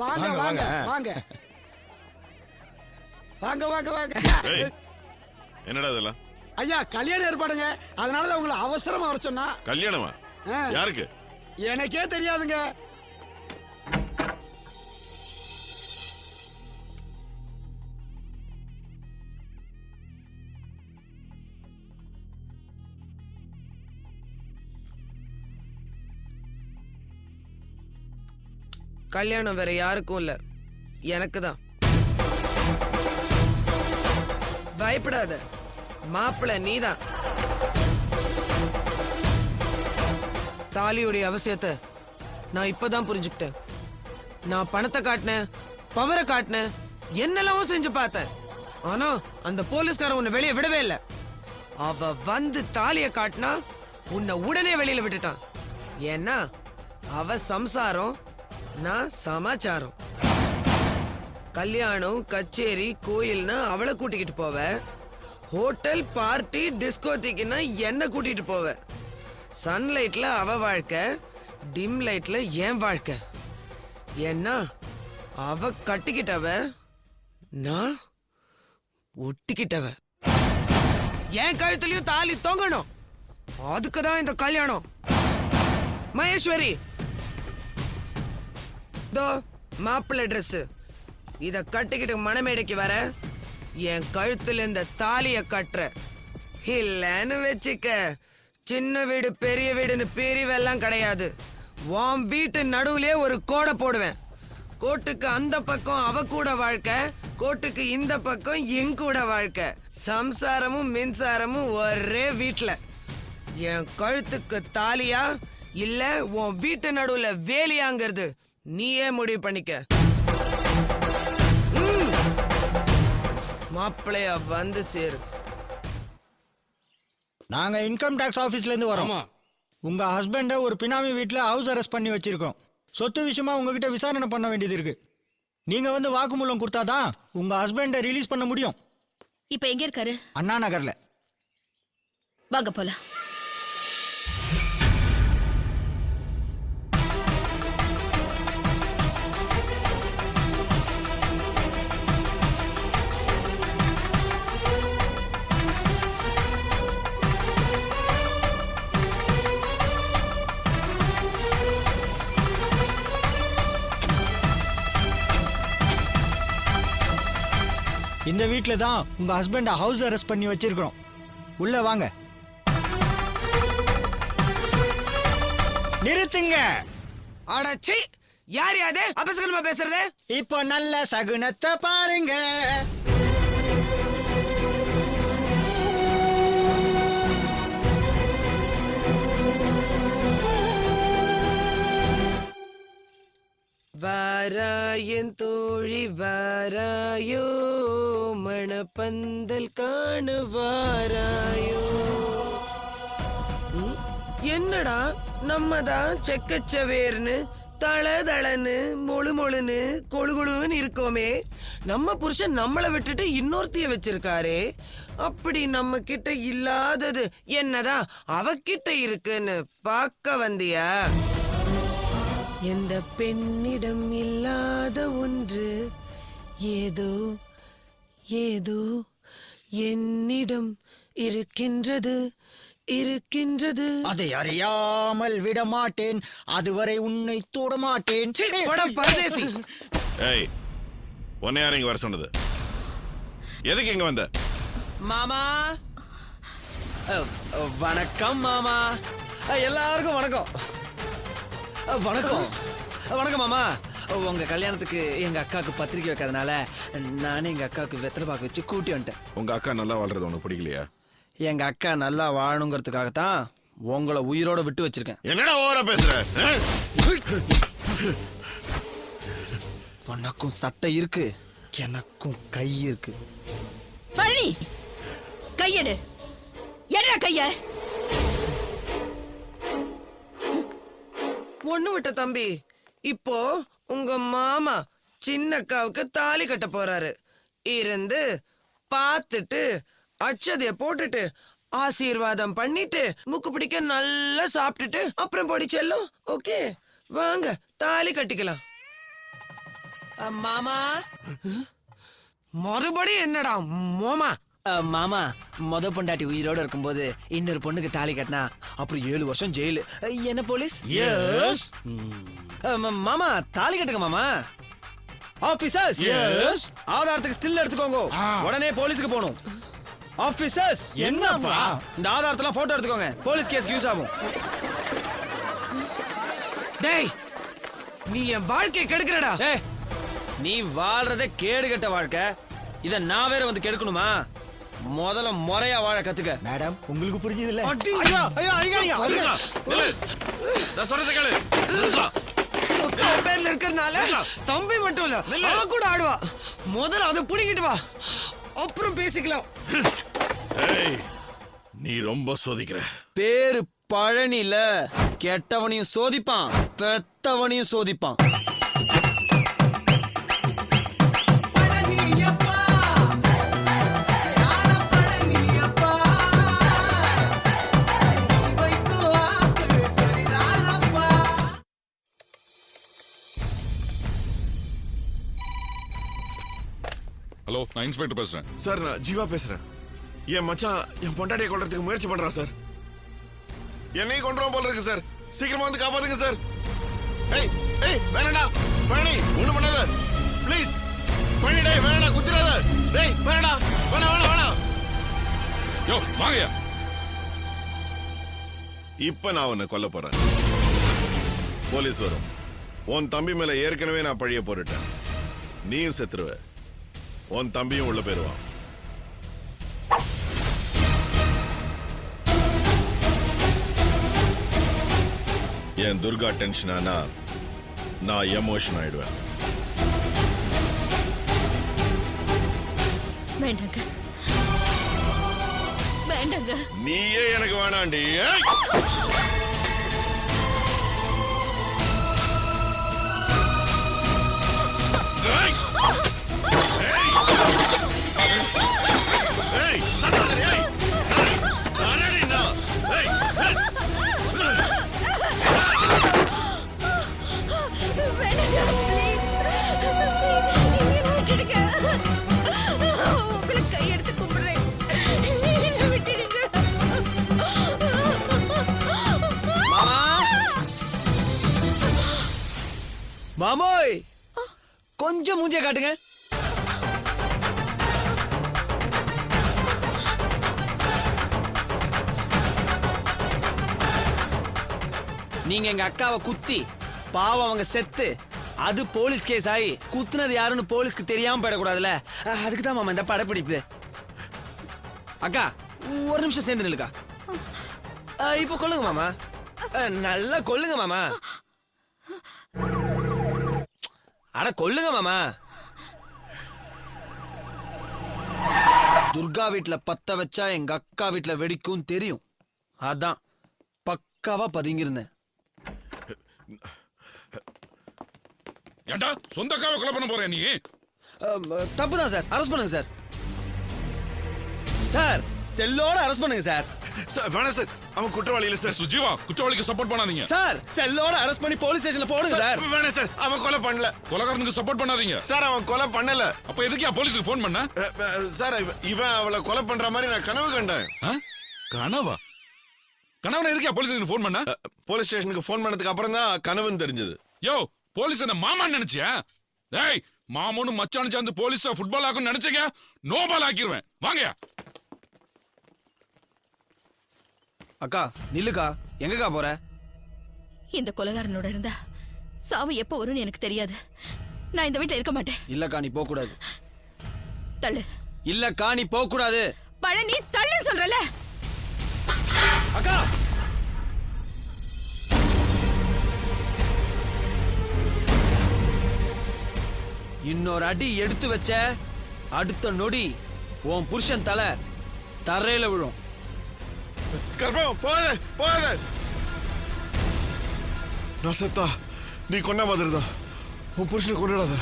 வாங்க வாங்க வாங்க வாங்க வாங்க வாங்க. என்னடா இதெல்லாம்? ஐயா கல்யாணம் ஏற்பாடுங்க, அதனாலதான் உங்களை அவசரமா வர சொன்னா. கல்யாணமா? யாருக்கு? எனக்கே தெரியாதுங்க. கல்யாணம் வேற யாருக்கும் இல்ல, எனக்கு தான். பயப்படாத, மாப்பிள்ள நீதான். தாலியுடைய அவசியத்தை நான் இப்பதான் புரிஞ்சுக்கிட்டேன். நான் பணத்தை காட்டினேன், பவரை காட்டினேன், என்னெல்லாமோ செஞ்சு பார்த்தேன். ஆனா அந்த போலீஸ்காரன் உன்னை வெளியே விடவே இல்லை. அவ வந்து தாலிய காட்டினா உன்னை உடனே வெளியில விட்டுட்டான். ஏன்னா அவ சம்சாரம், நான் சமாச்சாரம். கல்யாணம் கச்சேரி கோயில்னா அவளை கூட்டிக்கிட்டு போவ, ஹோட்டல் பார்ட்டி டிஸ்கோத்திக்குன்னா என்ன கூட்டிட்டு போவ. சன்லைட்ல அவ வாழ்க்கை, டிம் லைட்ல என் வாழ்க்கை. ஏன்னா அவ கட்டிக்கிட்டவ, நான் ஒட்டிக்கிட்டவ. என் கழுத்துலயும் தாலி தொங்கணும், அதுக்குதான் இந்த கல்யாணம். மகேஸ்வரி, மாப்பிள்ளை ட்ரெஸ் இத கட்டிக்கிட்டு மணமேடைக்கு வர, என் கழுத்துல இந்த தாலிய கட்டுற. இல்லன்னு வச்சுக்க, சின்ன வீடு பெரிய வீடுன்னு பிரிவெல்லாம் கிடையாது. உன் வீட்டு நடுவுலயே ஒரு கோடை போடுவேன். கோட்டுக்கு அந்த பக்கம் அவ கூட வாழ்க்கை, கோட்டுக்கு இந்த பக்கம் என் கூட வாழ்க்கை. சம்சாரமும் மின்சாரமும் ஒரே வீட்டுல. என் கழுத்துக்கு தாலியா இல்ல உன் வீட்டு நடுவுல வேலியாங்கிறது நீயே முடிவு பண்ணிக்க. மாப்பிள்ளையா வந்து சேரு. நாங்க இன்கம் டாக்ஸ் ஆபீஸ்ல இருந்து வரோம். உங்க ஹஸ்பண்ட ஒரு பினாமி வீட்டுல ஹவுஸ் அரெஸ்ட் பண்ணி வச்சிருக்கோம். சொத்து விஷயமா உங்ககிட்ட விசாரணை பண்ண வேண்டியது இருக்கு. நீங்க வந்து வாக்குமூலம் கொடுத்தாதான் உங்க ஹஸ்பண்ட ரிலீஸ் பண்ண முடியும். இப்ப எங்க இருக்காரு? அண்ணா நகர்ல. வாங்க போலாம். இந்த வீட்ல தான் உங்க ஹஸ்பண்ட ஹவுஸ் அரெஸ்ட் பண்ணி வச்சிருக்கோம். உள்ள வாங்க. நிறுத்துங்க. அடச்சி, யார் யாரு அபசகனமா பேசுறது? இப்போ நல்ல சகுனத்தை பாருங்க. வாராயன் தோழி வாராயோ, மணப்பந்தல் காண வாராயோ. என்னடா நம்ம தான் செக்கச்சவேர்னு தளதளன்னு மொழு மொழுன்னு கொழுகுழுன்னு இருக்கோமே. நம்ம புருஷன் நம்மளை விட்டுட்டு இன்னொருத்திய வச்சிருக்காரே. அப்படி நம்ம கிட்ட இல்லாதது என்னதான் அவகிட்ட இருக்குன்னு பார்க்க வந்தியா? எந்த பெண்ணிடம் இல்லாத ஒன்று ஏதோ ஏதோ என்னிடம் இருக்கின்றது இருக்கின்றது. அதை அறியாமல் விட மாட்டேன், அதுவரை உன்னை தொட மாட்டேன். பரதேசி. ஏய், உன்னை யாரும் இங்க வர சொன்னது? எதுக்கு இங்க வந்த? மாமா வணக்கம். மாமா எல்லாருக்கும் வணக்கம். வணக்கம் வணக்கம் மாமா. உங்க கல்யாணத்துக்கு எங்க அக்காவுக்கு பத்திரிக்கை வைக்காதனால நானே எங்க அக்காவுக்கு வெத்தலை பாக்கு வச்சு கூட்டி வந்துட்டேன். உங்க அக்கா நல்லா வாழ்றது உனக்கு பிடிக்கலையா? எங்க அக்கா நல்லா வாழணுங்கிறதுக்காகத்தான் உங்களை உயிரோட விட்டு வச்சிருக்கேன். என்னடா ஓவரா பேசுற? உனக்கும் சட்டை இருக்கு, எனக்கும் கை இருக்கு. பழனி, கையெடு. எடா கைய. ஒண்ணு விட்ட தம்பி, இப்போ உங்க மாமா சின்னக்காவுக்கு தாலி கட்ட போறாரு. இருந்து பார்த்துட்டு அட்சதைய போட்டுட்டு ஆசீர்வாதம் பண்ணிட்டு முக்கு பிடிக்க நல்லா சாப்பிட்டுட்டு அப்புறம் பொடி செல்லும். ஓகே, வாங்க தாலி கட்டிக்கலாம். மாமா மறுபடியும் என்னடா மோமா? மாமா மொத பொண்டாட்டி உயிரோட இருக்கும்போது இன்னொரு பொண்ணுக்கு தாலி கட்டினா அப்புறம் 7 வருஷம் ஜெயிலு. என்ன போலீஸ்? எஸ் மாமா தாலி கட்டுங்க மாமா. Officers Yes. ஆதாரத்துக்கு ஸ்டில் எடுத்துக்கோங்க. உடனே போலீஸ்க்கு போகணும். ஆபீசர்ஸ் என்னப்பா? இந்த ஆதாரத்தெல்லாம் போட்டோ எடுத்துக்கோங்க. போலீஸ் கேஸ்க்கு யூஸ் ஆகும். டேய், நீ என் வாழ்க்கையை கெடுக்கிறடா. ஏய், நீ வாழ்றதே கேடு கெட்ட வாழ்க்கை. இத நான் வேற வந்து கெடுக்கணுமா? முதல்ல முறையா வாழ கத்துக்க. மேடம் உங்களுக்கு புரிஞ்சது இல்ல? அடி. ஐயோ ஐயோ அடிக்காதீங்க. நில்லு. நான் சொல்றதை கேளு. நில்லுடா. சொத்து பேர்ல இருக்கறனால தம்பி மட்டும் இல்ல, அவ கூட ஆடுவா. முதல்ல அதை புடிங்கிட்டு வா, அப்புறம் பேசிக்கலாம். ஏய், நீ ரொம்ப சோதிக்கிற. பேரு பழனில கெட்டவனையும் சோதிப்பான், பெத்தவனையும் சோதிப்பான். ஹலோ, நான் இன்ஸ்பெக்டர் பேசுறேன். சார், நான் ஜீவா பேசுறேன். என் மச்சான் என் பொண்டாட்டியை கொல்றதுக்கு முயற்சி பண்றான் சார். என்னையும் கொண்டுருவான் போல இருக்கு சார். சீக்கிரமா வந்து காப்பாத்துங்க சார். ஏய் ஏய், வேணடா பழனி, ஒண்ணு பண்ணாத ப்ளீஸ். பழனி டேய், வேணடா, குத்திராத டேய், வேணடா, வேணா வேணா வேணா. யோ வாங்கயா. இப்ப நான் உன்னை கொல்ல போறேன். போலீஸ் வரும். உன் தம்பி மேல ஏற்கனவே நான் பழிய போட்டுட்டேன். நீயும் செத்துருவ, உன் தம்பியும் உள்ள போயிருவான். என் துர்கா டென்ஷன் ஆனா நான் எமோஷன் ஆயிடுவேன். வேண்டாங்க, வேண்டாங்க. நீயே எனக்கு வேணாண்டி. ஏய்! ஏய்! ஏய்! ஏய், சத்தாதே, ஏய்! ஏய், நானடி நான். ஏய், ஏய்! வேண்டாங்க, ப்ளீஸ். விட்டுடுங்க. உங்களுக்கு கையெடுத்து கும்பிடுறேன். விட்டுடுங்க. மாமோய், கொஞ்சம் மூஞ்சிய காட்டுங்க. நீங்க எங்க அக்காவை குத்தி பாவம் அவங்க செத்து அது போலீஸ் கேஸ் ஆகி குத்துனது யாருன்னு போலீஸ்க்கு தெரியாம போயிடக்கூடாதுல, அதுக்கு தான் மாமா இந்த படப்பிடிப்பு. அக்கா ஒரு நிமிஷம் சேர்ந்து நில்லுக்கா. இப்போ கொல்லுங்க மாமா, நல்லா கொல்லுங்க மாமா. அட கொல்லுங்க மாமா. துர்கா வீட்ல பத்த வச்சா எங்க அக்கா வீட்ல வெடிக்கும் தெரியும். அதான் பக்காவா பதுங்கிருந்தேன். ஏண்டா சொந்த அக்காவை கொலை பண்ண போறேன் நீ? தப்புதான் சார், அரெஸ்ட் பண்ணுங்க சார். சார் செல்லோட அரெஸ்ட் பண்ணுங்க சார். சார் வேணாம் சார், அவன் குற்றவாளி இல்ல சார். சுஜீவா, குற்றவாளிக்கு சப்போர்ட் பண்ணாதீங்க. சார் செல்லோட அரெஸ்ட் பண்ணி போலீஸ் ஸ்டேஷன்ல போடுங்க சார். வேணாம் சார், அவன் கொலை பண்ணல கொலைகாரனுக்கு சப்போர்ட் பண்ணாதீங்க. சார். அவன் கொலை பண்ணல. அப்ப எதுக்கு போலீஸுக்கு ஃபோன் பண்ண? சார், இவன் அவளை கொலை பண்ற மாதிரி நான் கனவு கண்டேன். கனவா? கனவுல எதுக்கு போலீஸுக்கு ஃபோன் பண்ண? போலீஸ் ஸ்டேஷனுக்கு ஃபோன் பண்ணதுக்கு அப்புறம் தான் கனவுன்னு தெரிஞ்சது. யோ, போலீஸ் என்ன மாமான்னு நினைச்சியா? டேய், மாமனு மச்சானு சேர்ந்து போலீஸ ஃபுட்பால் ஆக்குன்னு நினைச்சீங்க, நோ பால் ஆக்கிடுவேன். வாங்கயா. அக்கா நில்லுக்கா, எங்கக்கா போற? இந்த கொலைகாரனோட இருந்தா சாவு எப்போ வரும்னு எனக்கு தெரியாது. நான் இந்த வீட்டுல இருக்க மாட்டேன். இல்லக்கா நீ போக கூடாது. தள்ளு. இல்லக்கா நீ போக கூடாது. பழனி தள்ளு சொல்றல. அக்கா இன்னொரு அடி எடுத்து வச்ச அடுத்த நொடி உன் புருஷன் தலை தரையில விழும். கர்ப்பம் போகாத போகாத. நான் செத்தா நீ கொன்ன மாதிரி தான். உன் புருஷனை கொன்னிடாத.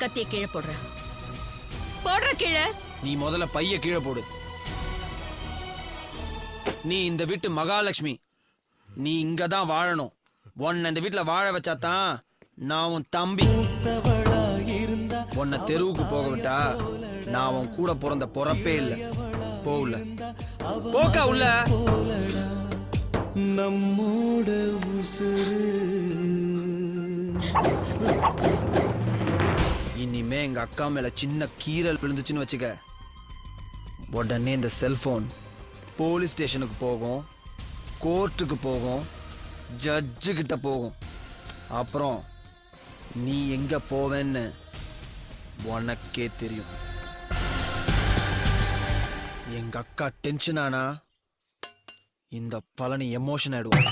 கத்திய கீழே போடுற கீழே. நீ முதல்ல பைய கீழே போடு. நீ இந்த வீட்டு மகாலட்சுமி. நீ இங்க தான் வாழணும். உன்னை இந்த வீட்டுல வாழ வச்சாதான் நான் உன் தம்பி. உன்னை தெருவுக்கு போக விட்டா நான் உன் கூட பிறந்த பொறப்பே இல்லை. போகல போக்கா உள்ள. நம்மோட இனிமே எங்க அக்கா மேல சின்ன கீறல் விழுந்துச்சுன்னு வச்சுக்க, உடனே இந்த செல்போன் போலீஸ் ஸ்டேஷனுக்கு போகும், கோர்ட்டுக்கு போகும், ஜட்ஜு கிட்ட போகும். அப்புறம் நீ எங்க போவேன்னு உனக்கே தெரியும். எங்க அக்கா டென்ஷன் ஆனா இந்த பழனி எமோஷன் ஆயிடுவோம்.